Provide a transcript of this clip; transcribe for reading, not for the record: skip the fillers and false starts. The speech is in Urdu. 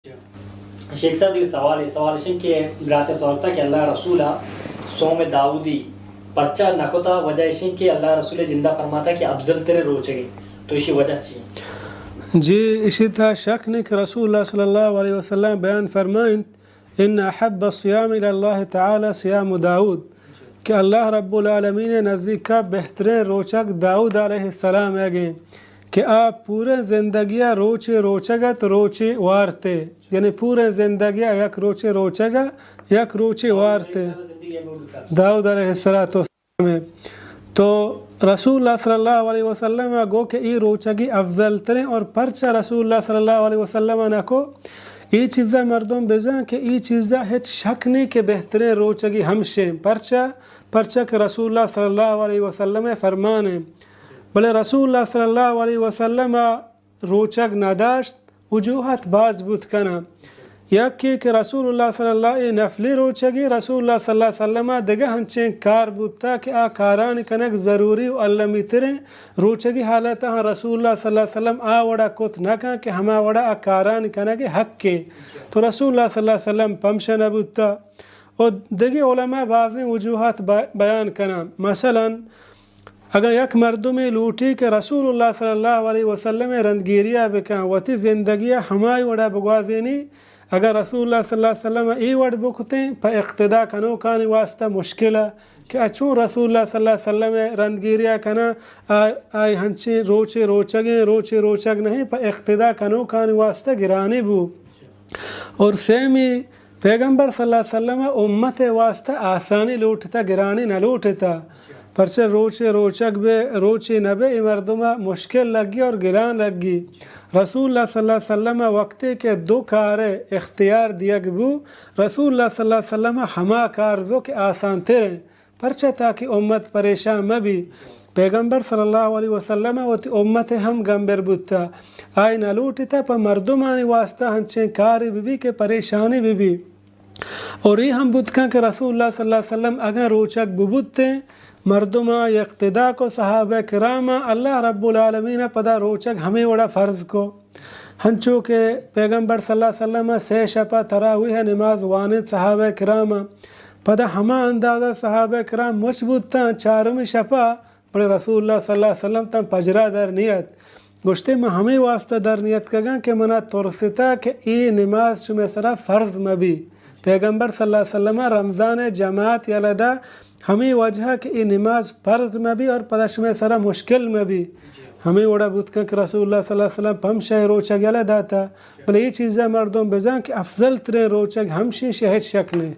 شیخ صاحب یہ سوال ہے کہ برات سوال تھا کہ اللہ رسول سوم داودی پرچہ نکوتا وجہ ہے کہ اللہ رسول زندہ فرماتا کہ افضل ترے روچے تو اسی وجہ چاہیے جی اسی طرح شک نہیں کہ رسول اللہ صلی اللہ علیہ وسلم بیان فرمائیں ان احب الصیام الی اللہ تعالی صیام داود کہ اللہ رب العالمین نزدیک کا بہترین روچک داؤد علیہ السلام ہے کہ آپ پورے زندگیہ روچے روچگت روچے وارتے یعنی پورے زندگیہ یک روچے روچگا یک روچے وارتے داؤد علیہ السلام ہے تو رسول اللہ صلی اللہ علیہ وسلم گو کہ ای روچگی افضل ترین اور پرچہ رسول اللہ صلی اللہ علیہ وسلم نہ کو ای چیزہ مردم بزن کہ ای چیزہ ہیچ شک نہیں کہ بہترین روچگی ہمشیں پرچہ کہ رسول اللہ صلی اللہ علیہ وسلم فرمانے بلے رسول اللہ صلی اللہ علیہ وسلم روچگ نداشت وجوہت باز بود کنا یکی کہ رسول اللہ صلی اللہ علیہ نفلی روچگی رسول اللہ صلی اللہ علیہ وسلم دگہ ہنچیں کار بودتا کہ کاران کنک ضروری و علمی تریں روچگی حالتا ہاں رسول اللہ صلی اللہ علیہ وسلم وڑا کت نکا کہ ہما وڑا کاران کنک حق کے تو رسول اللہ صلی اللہ علیہ وسلم پمشہ نبودتا اور دگی علماء بعض وجوہات بیان کنا مثلا اگر یک مردمی لوٹی کہ رسول اللہ صلی اللہ علیہ وسلم رندگیریہ بکن وتی زندگیہ ہمائی وڑا بگوازینی اگر رسول اللہ صلی اللہ علیہ وسلم ای وڑ بکتیں پا اقتداء کنو کانی واسطہ مشکل ہے کہ اچھون رسول اللہ صلی اللہ علیہ وسلم رندگیریہ کنا آئی ہنچی روچے روچگ نہیں پا اقتداء کنو کانی واسطہ گرانی بو اور سیمی پیغمبر صلی اللہ علیہ وسلم امت واسطہ آسانی لوٹتا گرانی نہ لوٹتا پرچہ روچے نبے مردمہ مشکل لگی اور گران لگی رسول اللہ صلی اللہ علیہ وسلم وقتے کے دو کارے اختیار دیا گبو رسول اللہ صلی اللہ علیہ وسلم ہما کارزو کے آسان تریں پرچہ تاکہ امت پریشان مبی پیغمبر صلی اللہ علیہ وسلم وتی امت ہم گمبر بودتا آئی نہ لوٹتا پا مردمانی واسطہ ہنچیں کاری بھی کہ پریشانی بھی اور یہ ہم بدکاں کہ رسول اللہ صلی اللہ علیہ وسلم اگر روچک ببودتے مردمہ اقتداء کو صحابہ کرامہ اللہ رب العالمین پدا روچک ہمیں وڑا فرض کو ہنچو کہ پیغمبر صلی اللہ علیہ وسلم سے شپا تراویح نماز واند صحابہ کرامہ پدا ہما اندازہ صحابہ کرام مشبوطتا چارمی شپا بڑے رسول اللہ صلی اللہ علیہ وسلم تم پجرا در نیت گوشتے میں ہمیں واسطہ در نیت کگاں کہ منا ترستا کہ ای نماز شمی سرا فرض مبی پیغمبر صلی اللہ علیہ وسلم رمضان جماعت یلدہ ہمیں وجہ کہ یہ نماز فرض میں بھی اور پدش میں سرا مشکل میں بھی ہمیں وڑا بود کہ رسول اللہ صلی اللہ علیہ وسلم پمشہ روچگ یلا داتا بلے یہ چیزیں مردوں بزن کہ افضل ترین روچگ ہمشی شہد شکلیں